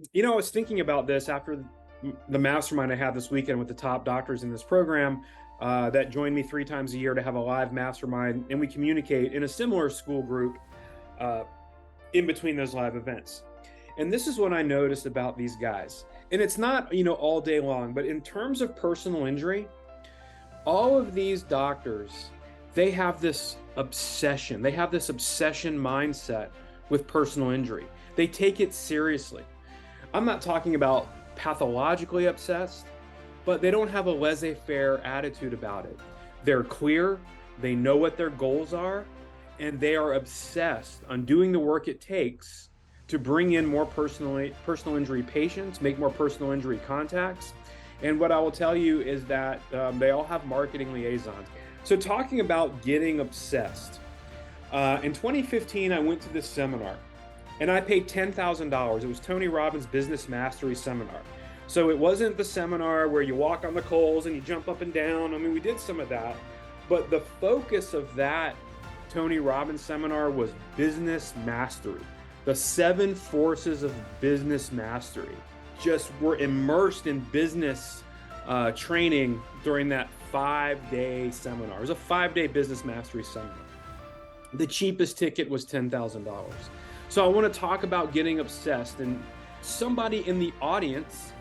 I was thinking about this after the mastermind I had this weekend with the top doctors in this program that join me 3 times a year to have a live mastermind, and we communicate in a similar school group uh, in between those live events. And this is what I noticed about these guys. And it's not, all day long, but in terms of personal injury, all of these doctors, they have this obsession. They have this obsession mindset with personal injury. They take it seriously. I'm not talking about pathologically obsessed, but they don't have a laissez-faire attitude about it. They're clear, they know what their goals are, and they are obsessed on doing the work it takes to bring in more personal injury patients, make more personal injury contacts. And what I will tell you is that they all have marketing liaisons. So talking about getting obsessed, in 2015, I went to this seminar and I paid $10,000. It was Tony Robbins' Business Mastery Seminar. So it wasn't the seminar where you walk on the coals and you jump up and down. I mean, we did some of that, but the focus of that Tony Robbins seminar was business mastery. The 7 forces of business mastery just were immersed in business training during that 5-day seminar. It was a 5-day business mastery seminar. The cheapest ticket was $10,000. So I want to talk about getting obsessed, and somebody in the audience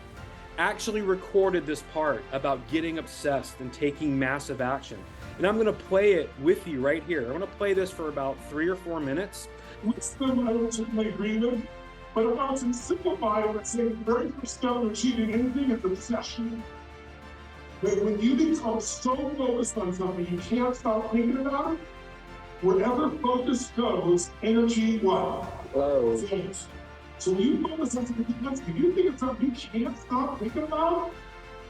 actually recorded this part about getting obsessed and taking massive action. And I'm going to play it with you right here. I'm going to play this for about 3 or 4 minutes. What's the ultimate agreement? But if I was to simplify it, let's say the very first step of achieving anything is obsession. That when you become so focused on something, you can't stop thinking about it. Wherever focus goes, energy what? Flows. So when you focus on something, if you think it's something you can't stop thinking about,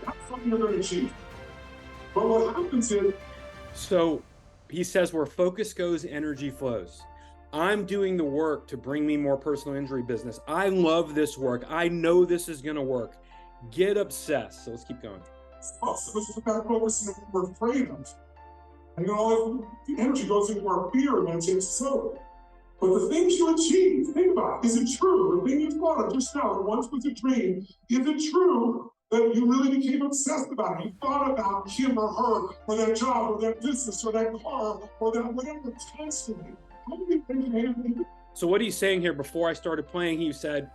that's something you're going to achieve. But what happens is... So he says where focus goes, energy flows. I'm doing the work to bring me more personal injury business. I love this work. I know this is going to work. Get obsessed. So let's keep going. So this is about focusing on what we're afraid of. And the energy goes into our fear and then takes us over. But the things you achieve, think about it. Is it true? The thing you thought of just now, that once was a dream, is it true that you really became obsessed about it? You thought about him or her, or that job, or that business, or that car, or that whatever constantly. How do you think you So what he's saying here, before I started playing, he said,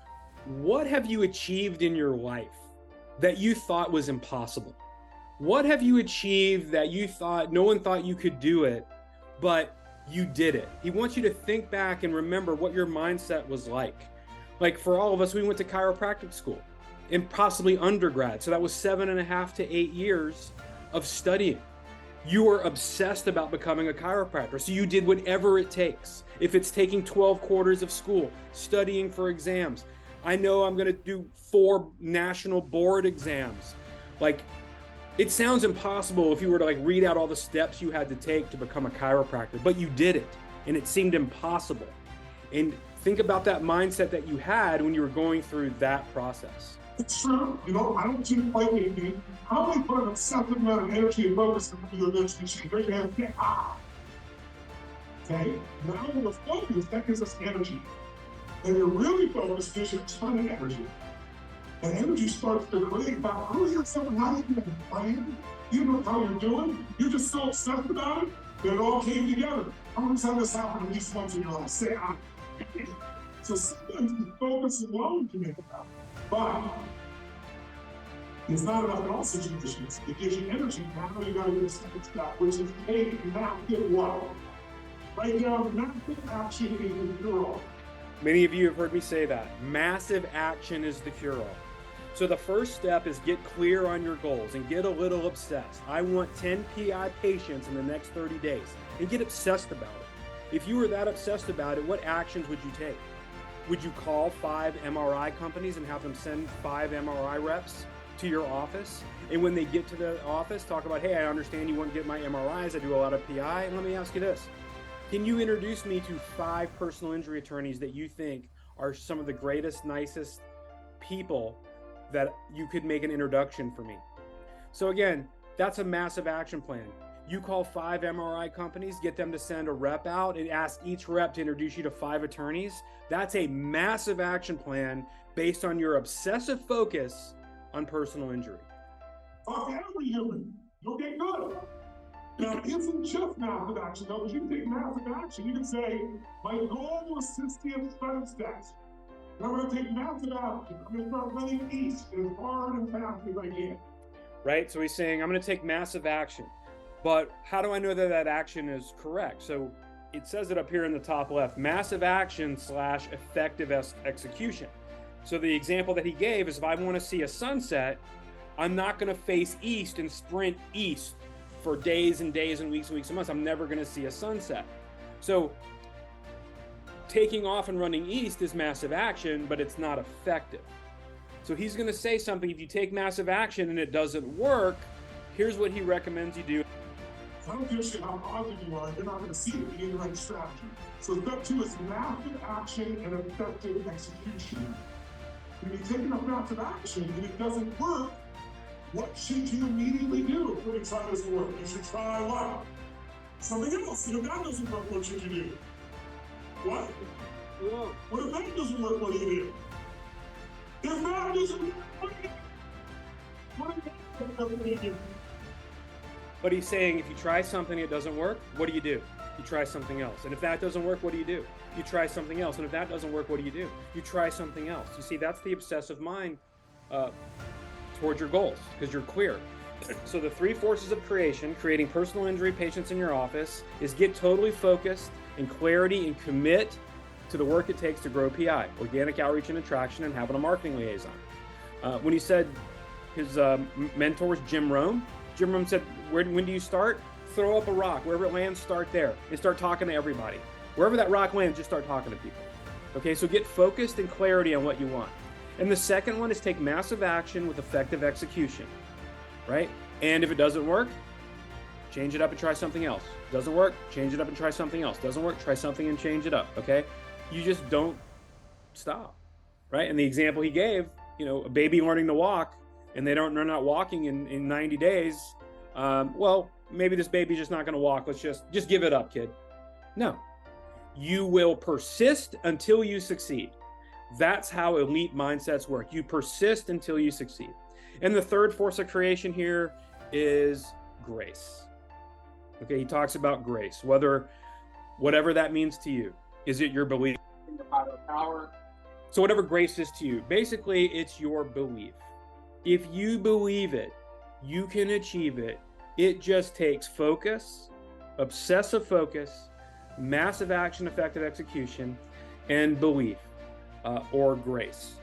what have you achieved in your life that you thought was impossible? What have you achieved that you thought no one thought you could do it, but you did it? He wants you to think back and remember what your mindset was like. Like for all of us, we went to chiropractic school and possibly undergrad. So that was 7.5 to 8 years of studying. You were obsessed about becoming a chiropractor. So you did whatever it takes. If it's taking 12 quarters of school, studying for exams. I know I'm going to do 4 national board exams. Like, it sounds impossible if you were to read out all the steps you had to take to become a chiropractor, but you did it, and it seemed impossible. And think about that mindset that you had when you were going through that process. It's true. I don't do quite anything. How many put an excessive amount of energy and focus into your eventually change? Right now, okay? Now when we're focused, that gives us energy. And you're really focused, gives you a ton of energy. And energy starts to create about earlier someone how you can plan, you know how you're doing, you're just so obsessed about it that it all came together. How many times this happened at least once in your life? Say So sometimes the focus alone can make it happen. But it's not enough in all situations. It gives you energy. Now you gotta do the second step, which is take massive what? Write down massive action in the cure-all. Many of you have heard me say that. Massive action is the cure-all. So the first step is get clear on your goals and get a little obsessed. I want 10 PI patients in the next 30 days, and get obsessed about it. If you were that obsessed about it, what actions would you take? Would you call 5 MRI companies and have them send 5 MRI reps to your office? And when they get to the office, talk about, hey, I understand you want to get my MRIs. I do a lot of PI. And let me ask you this. Can you introduce me to 5 personal injury attorneys that you think are some of the greatest, nicest people that you could make an introduction for me? So again, that's a massive action plan. You call 5 MRI companies, get them to send a rep out and ask each rep to introduce you to 5 attorneys. That's a massive action plan based on your obsessive focus on personal injury. Talk to every human. You'll get good. Now, it isn't just massive action, though, because you can take massive action. You can say, my goal is 60th study steps. And I'm going to take massive action. I'm going to start running east as hard and fast as I can. Right? So he's saying, I'm going to take massive action. But how do I know that that action is correct? So it says it up here in the top left, massive action / effective execution. So the example that he gave is if I want to see a sunset, I'm not going to face east and sprint east for days and days and weeks and weeks and months. I'm never going to see a sunset. So taking off and running east is massive action, but it's not effective. So he's going to say something, if you take massive action and it doesn't work, here's what he recommends you do. I don't give a shit how positive you are, you're not going to see it. You need the right strategy. So step 2 is massive action and effective execution. When you take enough massive action and it doesn't work, what should you immediately do? When you try this work, you should try what? Something else. If that doesn't work, what should you do? What? What if that doesn't work, what do you do? If that doesn't work, what do you do? What do you do? But he's saying if you try something, it doesn't work, what do? You try something else. And if that doesn't work, what do? You try something else. And if that doesn't work, what do? You try something else. You see, that's the obsessive mind towards your goals, because you're clear. So the 3 forces of creation, creating personal injury patients in your office, is get totally focused and clarity and commit to the work it takes to grow PI, organic outreach and attraction, and having a marketing liaison. When he said his mentor was Jim Rohn said, when do you start? Throw up a rock. Wherever it lands, start there and start talking to everybody. Wherever that rock lands, just start talking to people. Okay, so get focused and clarity on what you want. And the second one is take massive action with effective execution, right? And if it doesn't work, change it up and try something else. Doesn't work, change it up and try something else. Doesn't work, try something and change it up, okay? You just don't stop, right? And the example he gave, a baby learning to walk, and they're not walking in 90 days, well, maybe this baby's just not going to walk. Let's just give it up, kid. No, you will persist until you succeed. That's how elite mindsets work. You persist until you succeed. And the third force of creation here is grace. Okay, he talks about grace, whatever that means to you. Is it your belief in your higher power? So whatever grace is to you, basically it's your belief. If you believe it, you can achieve it. It just takes focus, obsessive focus, massive action, effective execution, and belief or grace.